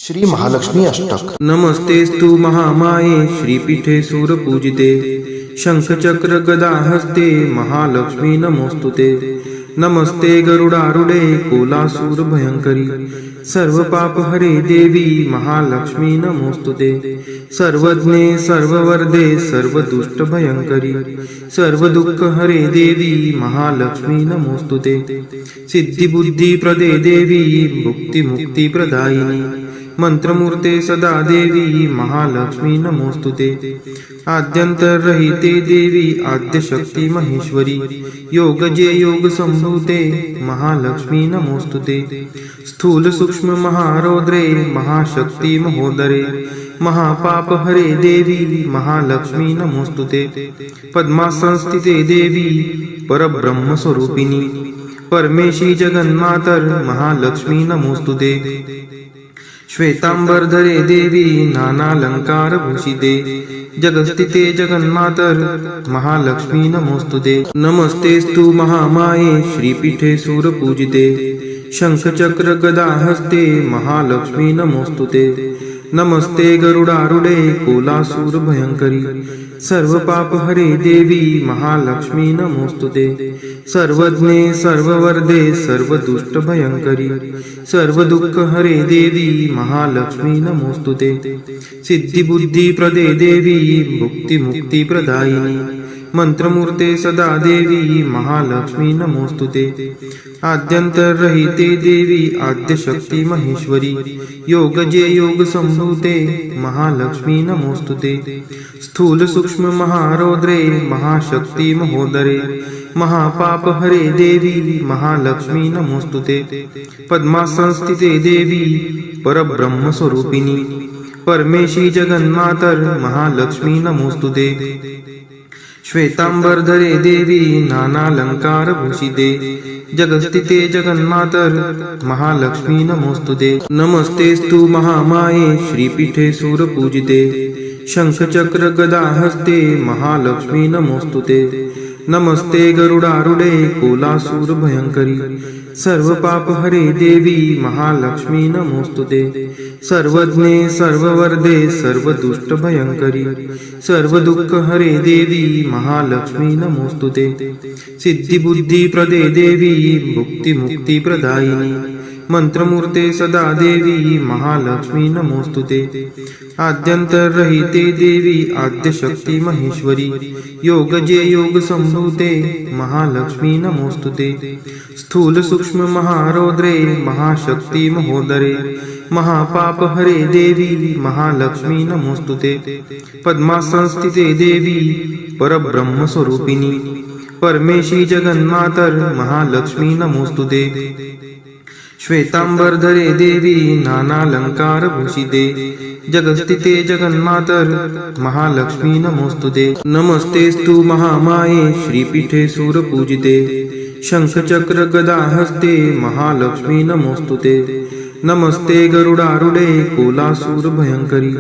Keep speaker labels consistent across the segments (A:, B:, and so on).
A: श्री महालक्ष्मी अष्टक।
B: नमस्तेस्तु महामाये श्रीपीठे सूरपूजिते शंखचक्र गदा हस्ते महालक्ष्मी नमोस्तुते। नमस्ते गरुडारूढे कोलासूर भयंकरी सर्व पाप हरे देवी महालक्ष्मी नमोस्तुते। सर्वज्ञे सर्ववरदे सर्वदुष्ट भयंकरी सर्व दुःख हरे देवी महालक्ष्मी नमोस्तुते। सिद्धि बुद्धि प्रदे देवी मुक्ति मुक्ति प्रदायिनी मंत्रमूर्ते सदा देवी महालक्ष्मी नमोस्तुते। आद्यंतरहिते देवी आद्यशक्ती महेश्वरी योगजे योग संभूते महालक्ष्मी नमोस्तुते। स्थूल सूक्ष्म महारौद्रे महाशक्ती महोदरे महापाप हरे देवी महालक्ष्मी नमोस्तुते। पद्मासनस्थिते देवी परब्रह्म स्वरूपिणी परमेशी जगन्मातर महालक्ष्मी नमोस्तुते। श्वेतांबरधरे देवी नानालंकार भूषिते जगस्थिते जगन्मातर महालक्ष्मी नमोस्तुते। नमस्तेस्तु महामाये श्रीपीठे सूरपूजिते शंखचक्र गदा हस्ते महालक्ष्मी नमोस्तुते। नमस्ते गरुडारूढे कोलासूर भयंकरी सर्व पाप हरे देवी महालक्ष्मी नमोस्तुते। सर्वज्ञे सर्ववरदे सर्वदुष्ट भयंकरी सर्व दुःख हरे देवी महालक्ष्मी नमोस्तुते। सिद्धि बुद्धि प्रदे देवी मुक्ति मुक्ति प्रदायिनी मंत्रमूर्ते सदा देवी महालक्ष्मी नमोस्तुते। आद्यंतरहिते देवी आद्यशक्ती महेश्वरी योगजे योग संभूते महालक्ष्मी नमोस्तुते। स्थूल सूक्ष्म महारौद्रे महाशक्ती महोदरे महापाप हरे देवी महालक्ष्मी नमोस्तुते। पद्मासनस्थिते देवी परब्रह्म स्वरूपिणी परमेशी जगन्मातर महालक्ष्मी नमोस्तुते। श्वेतांबरधरे देवी नानालंकार भूषिते जगस्थिते जगन्मातर महालक्ष्मी नमोस्तुते। नमस्तेस्तु महामाये श्रीपीठे सूरपूजिते शंखचक्र गदा हस्ते महालक्ष्मी नमोस्तुते। नमस्ते गरुडारूढे कोलासूर भयंकरी सर्व पाप हरे देवी महालक्ष्मी नमोस्तुते। सर्वज्ञे सर्ववरदे सर्वदुष्ट भयंकरी सर्व दुःख हरे देवी महालक्ष्मी नमोस्तुते। सिद्धि बुद्धि प्रदे देवी मुक्ति मुक्ति प्रदायिनी मंत्रमूर्ते सदा देवी महालक्ष्मी नमोस्तुते। आद्यंतरहिते देवी आद्यशक्ती महेश्वरी योगजे योग संभूते महालक्ष्मी नमोस्तुते। स्थूल सूक्ष्म महारौद्रे महाशक्ती महोदरे महापाप हरे देवी महालक्ष्मी नमोस्तुते। पद्मासनस्थिते देवी परब्रह्म स्वरूपिणी परमेशी जगन्मातर महालक्ष्मी नमोस्तुते। श्वेतांबरधरे देवी नानालंकार भूषिते जगस्थिते जगन्मातर महालक्ष्मी नमोस्तुते। नमस्तेस्तु महामाये श्रीपीठे सूरपूजिते शंखचक्र गदा हस्ते महालक्ष्मी नमोस्तुते। नमस्ते गरुडारूढे कोलासूर भयंकरी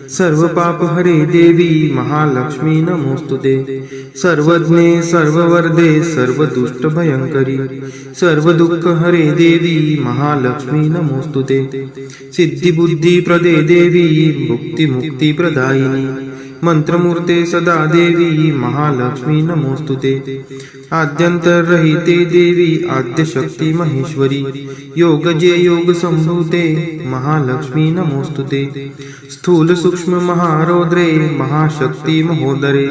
B: सर्व पाप हरे देवी महालक्ष्मी नमोस्तुते। सर्वज्ञे सर्ववरदे सर्वदुष्ट भयंकरी सर्व दुःख हरे देवी महालक्ष्मी नमोस्तुते। सिद्धि बुद्धि प्रदे देवी मुक्ति मुक्ति प्रदायिनी मंत्रमूर्ते सदा देवी महालक्ष्मी नमोस्तुते। आद्यंतरहिते देवी आद्यशक्ती महेश्वरी योगजे योग संभूते महालक्ष्मी नमोस्तुते। स्थूल सूक्ष्म महारौद्रे महाशक्ती महोदरे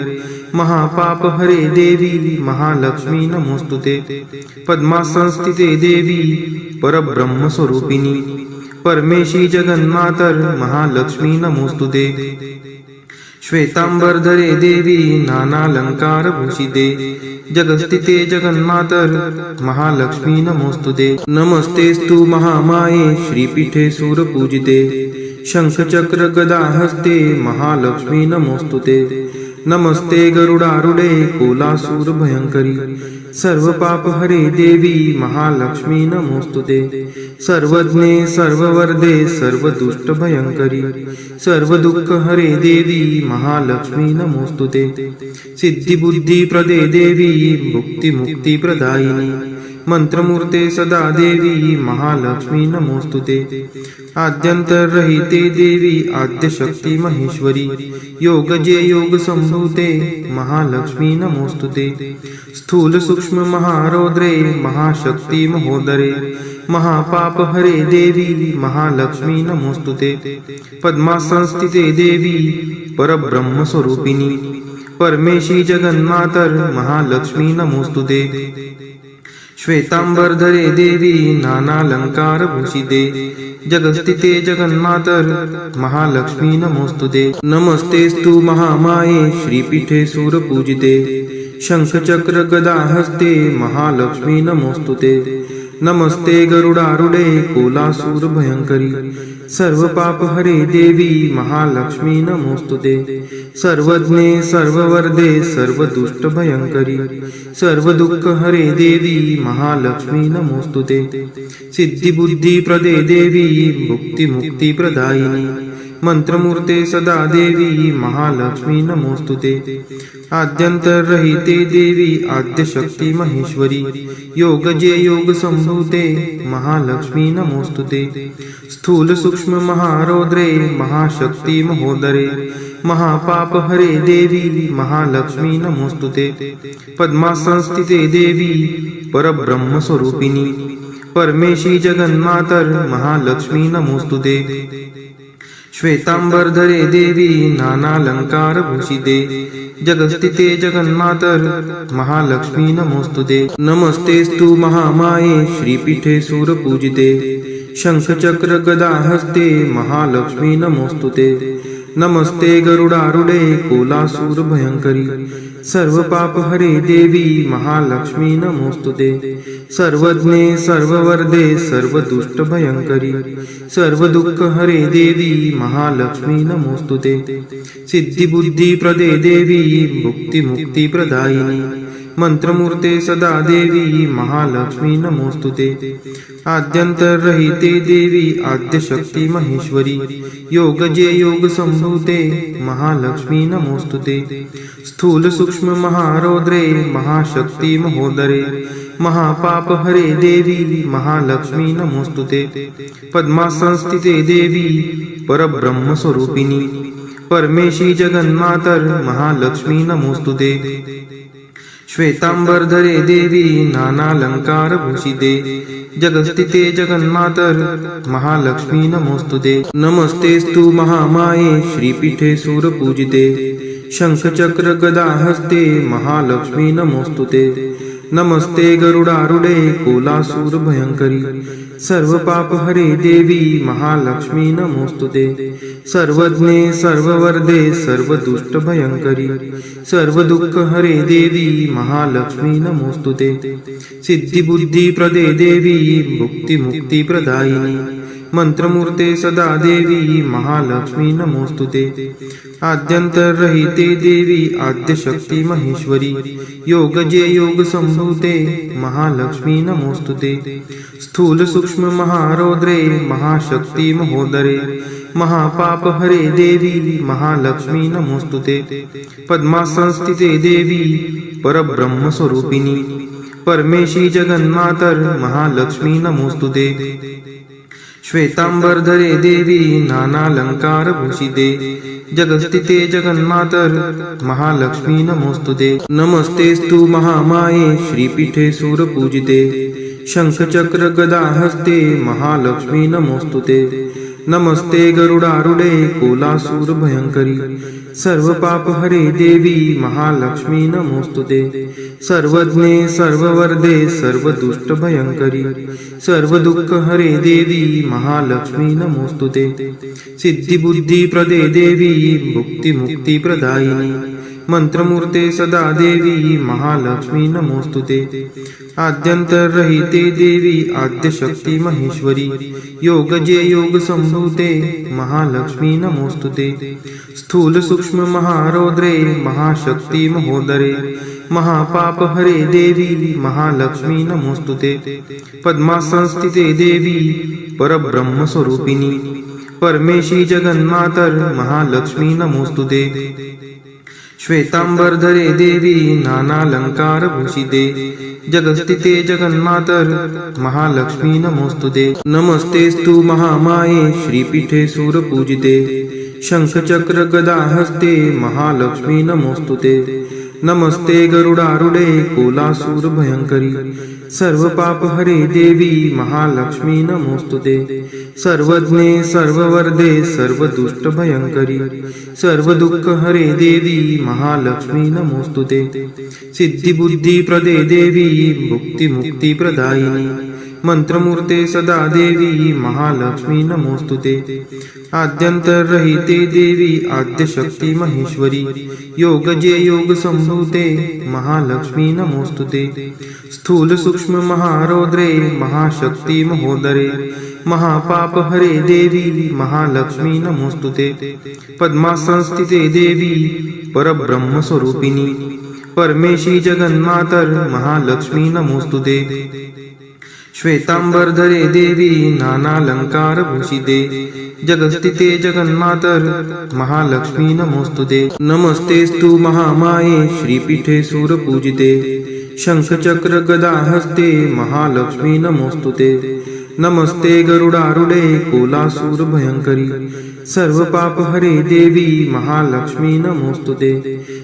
B: महापाप हरे देवी महालक्ष्मी नमोस्तुते। पद्मासनस्थिते देवी परब्रह्म स्वरूपिणी परमेशी जगन्मातर महालक्ष्मी नमोस्तुते। श्वेतांबरधरे देवी नानालंकार भूषिते जगस्थिते जगन्मातर महालक्ष्मी नमोस्तुते। नमस्तेस्तु महामाये श्रीपीठे सूरपूजिते शंखचक्र गदा हस्ते महालक्ष्मी नमोस्तुते। नमस्ते गरुडारूढे कोलासूर भयंकरी सर्व पाप हरे देवी महालक्ष्मी नमोस्तुते। सर्वज्ञे सर्ववरदे सर्वदुष्ट भयंकरी सर्व दुःख हरे देवी महालक्ष्मी नमोस्तुते। सिद्धि बुद्धि प्रदे देवी मुक्ति मुक्ति प्रदायिनी मंत्रमूर्ते सदा देवी महालक्ष्मी नमोस्तुते आद्यंतरहिते देवी आद्यशक्ती महेश्वरी योगजे योग संभूते महालक्ष्मी नमोस्तुते स्थूल सूक्ष्म महारौद्रे महाशक्ती महोदरे महापाप हरे देवी महालक्ष्मी नमोस्तुते पद्मासनस्थिते देवी परब्रह्म स्वरूपिणी परमेशी जगन्मातर महालक्ष्मी नमोस्तुते श्वेतांबरधरे देवी नानालंकार भूषिते जगस्थिते जगन्मातर महालक्ष्मी नमोस्तुते नमस्तेस्तु महामाये श्रीपीठे सूरपूजिते शंखचक्र गदा हस्ते महालक्ष्मी नमोस्तुते नमस्ते गरुडारूढे कोलासूर भयंकरी सर्व पाप हरे देवी महालक्ष्मी नमोस्तुते सर्वज्ञे सर्ववर्धे सर्वदुष्ट भयंकरी सर्व दुःख हरे देवी महालक्ष्मी नमोस्तुते सिद्धिबुद्धी प्रदे देवी मुक्ती मुक्ती प्रदायिनी मंत्रमूर्ते सदा देवी महालक्ष्मी नमोस्तुते आद्यंतरहिते देवी आद्यशक्ती महेश्वरी योगजे योग संभूते महालक्ष्मी नमोस्तुते स्थूल सूक्ष्म महारौद्रे महाशक्ती महोदरे महापाप हरे देवी महालक्ष्मी नमोस्तुते पद्मासनस्थिते देवी परब्रह्म स्वरूपिणी परमेशी जगन्मातर महालक्ष्मी नमोस्तुते श्वेतांबरधरे देवी नानालंकार भूषिते जगस्थिते जगन्मातर महालक्ष्मी नमोस्तुते नमस्तेस्तु महामाये श्रीपीठे सूरपूजिते शंखचक्र गदा हस्ते महालक्ष्मी नमोस्तुते नमस्ते गरुडारूढे कोलासूर भयंकरी सर्व पाप हरे देवी महालक्ष्मी नमोस्तुते सर्वज्ञे सर्ववर्धे सर्वदुष्ट भयंकरी सर्व दुःख हरे देवी महालक्ष्मी नमोस्तुते सिद्धिबुद्धी प्रदे देवी मुक्ती मुक्ती प्रदायिनी मंत्रमूर्ते सदा देवी महालक्ष्मी नमोस्तुते आद्यंतरहिते देवी आद्यशक्ती महेश्वरी योगजे योग संभूते महालक्ष्मी नमोस्तुते स्थूल सूक्ष्म महारौद्रे महाशक्ती महोदरे महापाप हरे देवी महालक्ष्मी नमोस्तुते पद्मासनस्थिते देवी परब्रह्म स्वरूपिणी परमेशी जगन्मातर महालक्ष्मी नमोस्तुते श्वेतांबरधरे देवी नानालंकार भूषिते जगस्थिते जगन्मातर महालक्ष्मी नमोस्तुते नमस्तेस्तु महामाये श्रीपीठे सूरपूजिते शंखचक्र गदा हस्ते महालक्ष्मी नमोस्तुते नमस्ते गरुडारूढे कोलासूर भयंकरी सर्व पाप हरे देवी महालक्ष्मी नमोस्तुते सर्वज्ञे सर्ववर्धे सर्वदुष्ट भयंकरी सर्व दुःख हरे देवी महालक्ष्मी नमोस्तुते सिद्धिबुद्धी प्रदे देवी मुक्ती मुक्ती प्रदायिनी मंत्रमूर्ते सदा देवी महालक्ष्मी नमोस्तुते आद्यंतरहिते देवी आद्यशक्ती महेश्वरी योगजे योग संभूते महालक्ष्मी नमोस्तुते स्थूल सूक्ष्म महारौद्रे महाशक्ती महोदरे महापाप हरे देवी महालक्ष्मी नमोस्तुते पद्मासनस्थिते देवी परब्रह्म स्वरूपिणी परमेशी जगन्मातर महालक्ष्मी नमोस्तुते श्वेतांबरधरे देवी नानालंकार भूषिते जगस्थिते जगन्मातर महालक्ष्मी नमोस्तुते नमस्तेस्तु महामाये श्रीपीठे सूरपूजिते शंखचक्र गदा हस्ते महालक्ष्मी नमोस्तुते नमस्ते गरुडारूढे कोलासूर भयंकरी सर्व पाप हरे देवी महालक्ष्मी नमोस्तुते सर्वज्ञे सर्ववर्धे सर्वदुष्ट भयंकरी सर्व दुःख हरे देवी महालक्ष्मी नमोस्तुते सिद्धिबुद्धी प्रदे देवी मुक्ती मुक्ती प्रदायिनी मंत्रमूर्ते सदा देवी महालक्ष्मी नमोस्तुते आद्यंतरहिते देवी आद्यशक्ती महेश्वरी योगजे योग संभूते महालक्ष्मी नमोस्तुते स्थूल सूक्ष्म महारौद्रे महाशक्ती महोदरे महापाप हरे देवी महालक्ष्मी नमोस्तुते पद्मासनस्थिते देवी परब्रह्म स्वरूपिणी परमेशी जगन्मातर महालक्ष्मी नमोस्तुते श्वेतांबरधरे देवी नानालंकार भूषिते जगस्थिते जगन्मातर महालक्ष्मी नमोस्तुते। नमस्तेस्तु महामाये श्रीपीठे सूरपूजिते शंखचक्र गदा हस्ते महालक्ष्मी नमोस्तुते। नमस्ते गरुडारूढे कोलासूर भयंकरी सर्व पाप हरे देवी महालक्ष्मी नमोस्तुते। सर्वज्ञे सर्ववर्धे सर्वदुष्ट भयंकरी सर्व दुःख हरे देवी महालक्ष्मी नमोस्तुते। सिद्धी बुद्धी प्रदे देवी मुक्ती मुक्ती प्रदायिनी मंत्रमूर्ते सदा देवी महालक्ष्मी नमोस्तुते। आद्यंतरहिते देवी आद्यशक्ती महेश्वरी योगजे योग संभूते महालक्ष्मी नमोस्तुते। स्थूल सूक्ष्म महारौद्रे महाशक्ती महोदरे महापाप हरे देवी महालक्ष्मी नमोस्तुते। पद्मासनस्थिते देवी परब्रह्म स्वरूपिणी परमेशी जगन्मातर महालक्ष्मी नमोस्तुते। श्वेतांबरधरे देवी नानालंकार भूषिते जगस्थिते जगन्मातर महालक्ष्मी नमोस्तुते। नमस्तेस्तु महामाये श्रीपीठे सूरपूजिते शंखचक्र गदा हस्ते महालक्ष्मी नमोस्तुते। नमस्ते गरुडारूढे कोलासूर भयंकरी सर्व पाप हरे देवी महालक्ष्मी नमोस्तुते।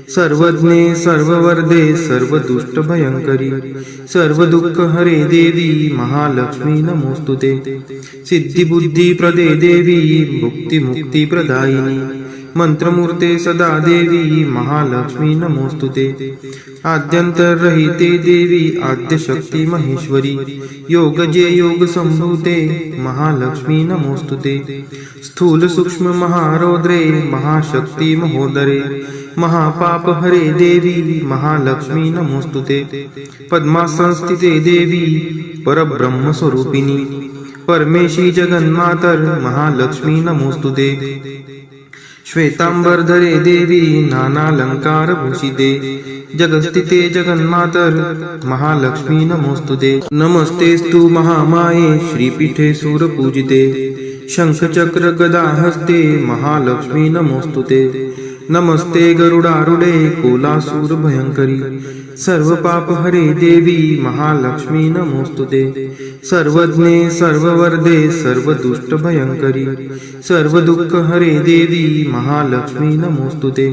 B: सर्वज्ञे सर्ववर्धे सर्वदुष्ट भयंकरी सर्व दुःख हरे देवी महालक्ष्मी नमोस्तुते। सिद्धी बुद्धी प्रदे देवी मुक्ती मुक्ती प्रदायिनी मंत्रमूर्ते सदा देवी महालक्ष्मी नमोस्तुते। आद्यंतरहिते देवी आद्यशक्ती महेश्वरी योगजे योग संभूते महालक्ष्मी नमोस्तुते। स्थूल सूक्ष्म महारौद्रे महाशक्ती महोदरे महापाप हरे देवी महालक्ष्मी नमोस्तुते। पद्मासनस्थिते देवी परब्रह्म स्वरूपिणी परमेशी जगन्मातर महालक्ष्मी नमोस्तुते। श्वेतांबरधरे देवी नानालंकार भूषिते जगस्थिते जगन्मातर महालक्ष्मी नमोस्तुते। नमस्तेस्तु महामाये श्रीपीठे सूरपूजिते शंखचक्र गदा हस्ते महालक्ष्मी नमोस्तुते। नमस्ते गरुडारूढे कोलासूर भयंकरी सर्व पाप हरे देवी महालक्ष्मी नमोस्तुते। सर्वज्ञे सर्ववर्धे सर्वदुष्ट भयंकरी सर्व दुःख हरे देवी महालक्ष्मी नमोस्तुते।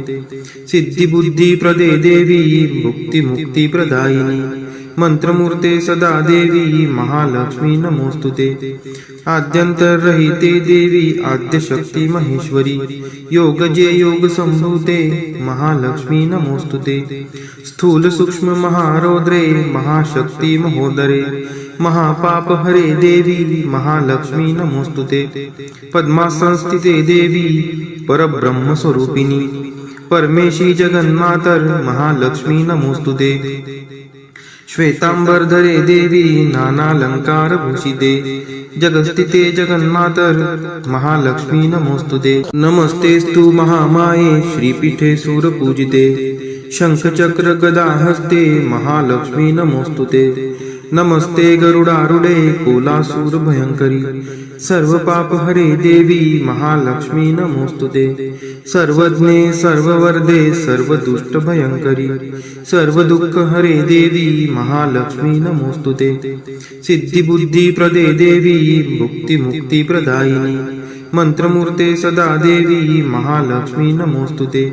B: सिद्धी बुद्धी प्रदे देवी मुक्ती मुक्ती प्रदायिनी मंत्रमूर्ते सदा देवी महालक्ष्मी नमोस्तुते। आद्यंतरहिते देवी आद्यशक्ती महेश्वरी योगजे योग संभूते महालक्ष्मी नमोस्तुते। स्थूल सूक्ष्म महारौद्रे महाशक्ती महोदरे महापाप हरे देवी महालक्ष्मी नमोस्तुते। पद्मासनस्थिते देवी परब्रह्म स्वरूपिणी परमेशी जगन्मातर महालक्ष्मी नमोस्तुते। श्वेतांबरधरे देवी नानालंकार भूषिते जगस्थिते जगन्मातर महालक्ष्मी नमोस्तुते। नमस्तेस्तु महामाये श्रीपीठे सूरपूजिते शंखचक्र गदा हस्ते महालक्ष्मी नमोस्तुते। नमस्ते गरुडारूढे कोलासूर भयंकरी सर्व पाप हरे देवी महालक्ष्मी नमोस्तुते। सर्वज्ञे सर्ववर्धे सर्वदुष्ट भयंकरी सर्व दुःख हरे देवी महालक्ष्मी नमोस्तुते। सिद्धी बुद्धी प्रदे देवी मुक्ती मुक्ती प्रदायिनी मंत्रमूर्ते सदा देवी महालक्ष्मी नमोस्तुते।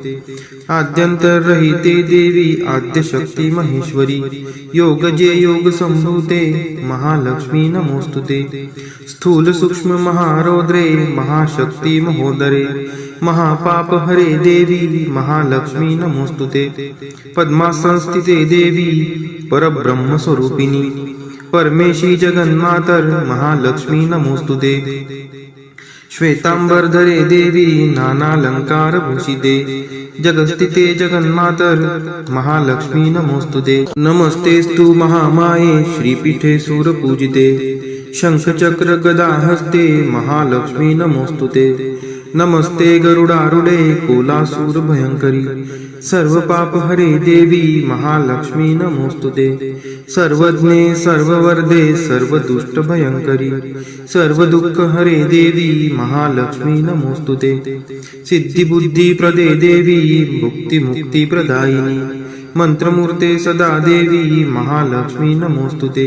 B: आद्यंतरहिते देवी आद्यशक्ती महेश्वरी योगजे योग संभूते महालक्ष्मी नमोस्तुते। स्थूल सूक्ष्म महारौद्रे महाशक्ती महोदरे महापाप हरे देवी महालक्ष्मी नमोस्तुते। पद्मासनस्थिते देवी परब्रह्म स्वरूपिणी परमेशी जगन्मातर महालक्ष्मी नमोस्तुते। श्वेतांबरधरे देवी नानालंकार भूषिते जगस्थिते जगन्मातर महालक्ष्मी नमोस्तुते। नमस्तेस्तु महामाये श्रीपीठे सूरपूजिते शंखचक्र गदा हस्ते महालक्ष्मी नमोस्तुते। नमस्ते गरुडारूढे कोलासूर भयंकरी सर्व पाप हरे देवी महालक्ष्मी नमोस्तुते। सर्वज्ञे सर्ववर्धे सर्वदुष्ट भयंकरी सर्व दुःख हरे देवी महालक्ष्मी नमोस्तुते। सिद्धी बुद्धी प्रदे देवी मुक्ती मुक्ती प्रदायिनी मंत्रमूर्ते सदा देवी महालक्ष्मी नमोस्तुते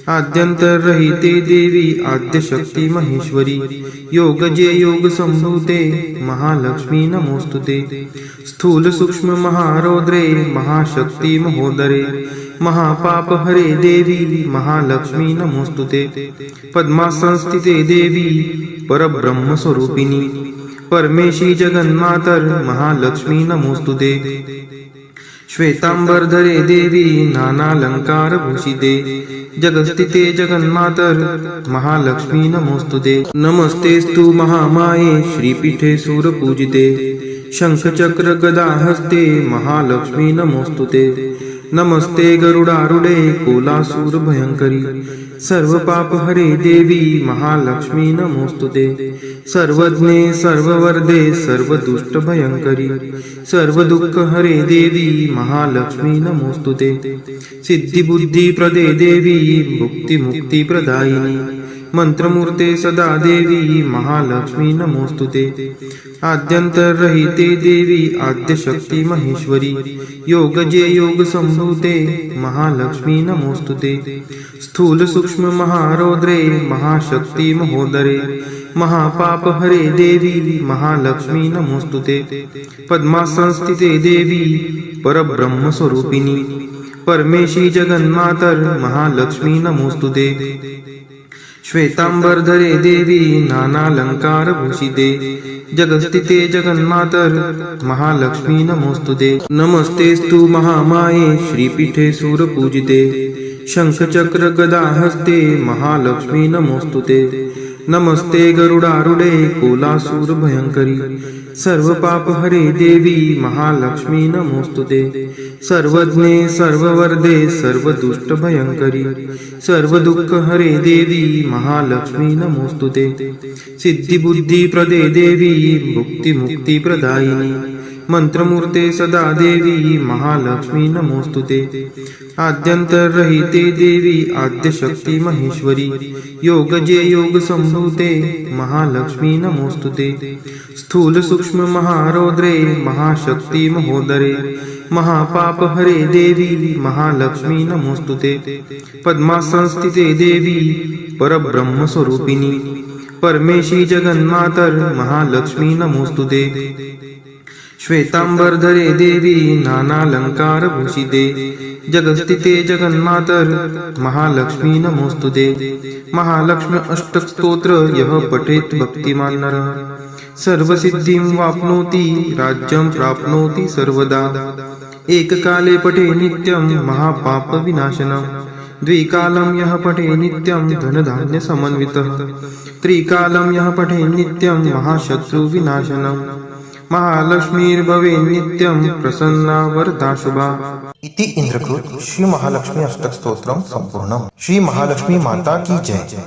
B: आद्यंतरहिते देवी आद्यशक्ती महेश्वरी योगजे योग संभूते महालक्ष्मी नमोस्तुते स्थूल सूक्ष्म महारौद्रे महाशक्ती महोदरे महापाप हरे देवी महालक्ष्मी नमोस्तुते पद्मासनस्थिते देवी परब्रह्म स्वरूपिणी परमेशी जगन्मातर महालक्ष्मी नमोस्तुते श्वेतांबरधरे देवी नानालंकार भूषिते जगस्थिते जगन्मातर महालक्ष्मी नमोस्तुते नमस्तेस्तु महामाये श्रीपीठे सूरपूजिते शंखचक्र गदा हस्ते महालक्ष्मी नमोस्तुते नमस्ते गरुडारूढे कोलासूर भयंकरी सर्व पाप हरे देवी महालक्ष्मी नमोस्तुते सर्वज्ञे सर्ववर्धे सर्वदुष्ट भयंकरी सर्व दुःख हरे देवी महालक्ष्मी नमोस्तुते सिद्धी बुद्धी प्रदे देवी मुक्ती मुक्ती प्रदायिनी मंत्रमूर्ते सदा देवी महालक्ष्मी नमोस्तुते आद्यंतरहिते देवी आद्यशक्ती महेश्वरी योगजे योग संभूते महालक्ष्मी नमोस्तुते स्थूल सूक्ष्म महारौद्रे महाशक्ती महोदरे महापाप हरे देवी महालक्ष्मी नमोस्तुते पद्मासनस्थिते देवी परब्रह्म स्वरूपिणी परमेशी जगन्मातर महालक्ष्मी नमोस्तुते श्वेतांबरधरे देवी नानालंकार भूषिते जगस्थिते जगन्मातर महालक्ष्मी नमोस्तुते नमस्तेस्तु महामाये श्रीपीठे सूरपूजिते शंखचक्र गदा हस्ते महालक्ष्मी नमोस्तुते नमस्ते गरुडारूढे कोलासूर भयंकरी सर्व पाप हरे देवी महालक्ष्मी नमोस्तुते सर्वज्ञे सर्ववर्धे सर्वदुष्ट भयंकरी सर्व दुःख हरे देवी महालक्ष्मी नमोस्तुते सिद्धी बुद्धी प्रदे देवी मुक्ती मुक्ती प्रदायिनी मंत्रमूर्ते सदा देवी महालक्ष्मी नमोस्तुते आद्यंतरहिते देवी आद्यशक्ती महेश्वरी योगजे योग संभूते महालक्ष्मी नमोस्तुते स्थूल सूक्ष्म महारौद्रे महाशक्ती महोदरे महापाप हरे देवी महालक्ष्मी नमोस्तुते पद्मासनस्थिते देवी परब्रह्म स्वरूपिणी परमेशी जगन्मातर महालक्ष्मी नमोस्तुते श्वेतांबरधरे देवी नानालंकार भूषिते जगस्थिते जगन्मातर महालक्ष्मी नमोस्तुते महालक्ष्मी अष्टक स्तोत्र यः पठेत् भक्तिमान् नरः सर्वसिद्धिं वाप्नोति राज्यं प्राप्नोति सर्वदा एककाले पठे नित्यं महापाप विनाशनम् द्विकालं यः पठे नित्यं धनधान्य समन्वितः त्रिकालं यः पठे नित्यं महाशत्रु विनाशनम् महालक्ष्मीर्भवे नित्यं प्रसन्ना वरदा शुभा।
A: इति इंद्रकृत श्री महालक्ष्मी अष्टक स्तोत्रम संपूर्णम। श्री महालक्ष्मी माता की जय।